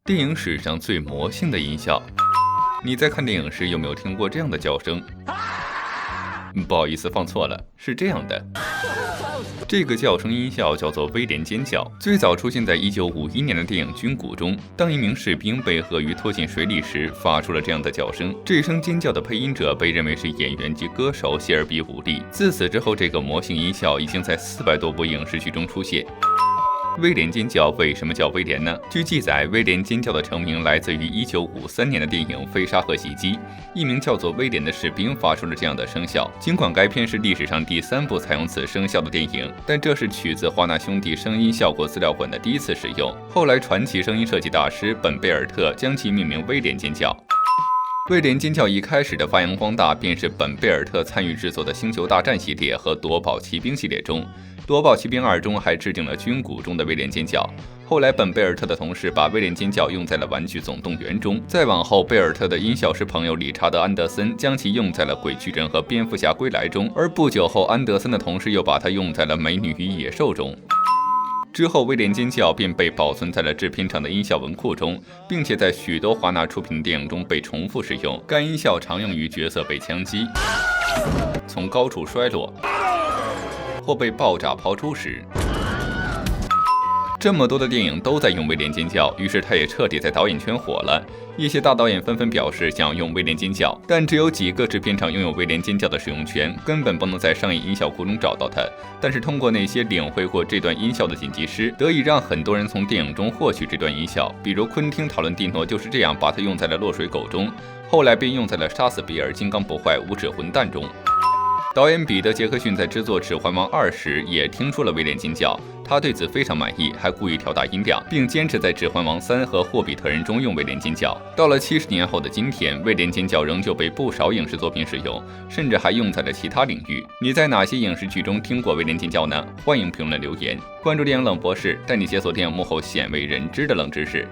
电影史上最魔性的音效。你在看电影时有没有听过这样的叫声？不好意思，放错了，是这样的。这个叫声音效叫做威廉尖叫，最早出现在1951年的电影《军鼓》中。当一名士兵被鳄鱼拖进水里时，发出了这样的叫声。这声尖叫的配音者被认为是演员及歌手谢尔比·伍利。自此之后，这个魔性音效已经在400多部影视剧中出现。威廉尖叫为什么叫威廉呢？据记载，威廉尖叫的成名来自于1953年的电影《飞沙河袭击》，一名叫做威廉的士兵发出了这样的声效。尽管该片是历史上第3部采用此声效的电影，但这是取自华纳兄弟声音效果资料馆的第一次使用。后来，传奇声音设计大师本贝尔特将其命名威廉尖叫。威廉尖叫一开始的发扬光大，便是本贝尔特参与制作的《星球大战》系列和《夺宝奇兵》系列中。《夺宝奇兵2》中还致敬了军鼓中的威廉尖叫。后来，本贝尔特的同事把威廉尖叫用在了《玩具总动员》中。再往后，贝尔特的音效师朋友理查德·安德森将其用在了《鬼巨人》和《蝙蝠侠归来》中，而不久后，安德森的同事又把它用在了《美女与野兽》中。之后，威廉尖叫便被保存在了制片厂的音效文库中，并且在许多华纳出品的电影中被重复使用。该音效常用于角色被枪击、从高处摔落或被爆炸抛出时。这么多的电影都在用威廉尖叫，于是他也彻底在导演圈火了。一些大导演纷纷表示想要用威廉尖叫，但只有几个制片厂拥有威廉尖叫的使用权，根本不能在商业音效库中找到它。但是通过那些领会过这段音效的剪辑师，得以让很多人从电影中获取这段音效。比如昆汀·塔伦蒂诺就是这样把它用在了《落水狗》中，后来便用在了《杀死比尔·金刚不坏无耻混蛋》中。导演彼得·杰克逊在制作《指环王2》时也听出了威廉尖叫，他对此非常满意，还故意调大音量，并坚持在《指环王3》和《霍比特人》中用威廉尖叫。到了70年后的今天，威廉尖叫仍旧被不少影视作品使用，甚至还用在了其他领域。你在哪些影视剧中听过威廉尖叫呢？欢迎评论留言。关注电影冷博士，带你解锁电影幕后鲜为人知的冷知识。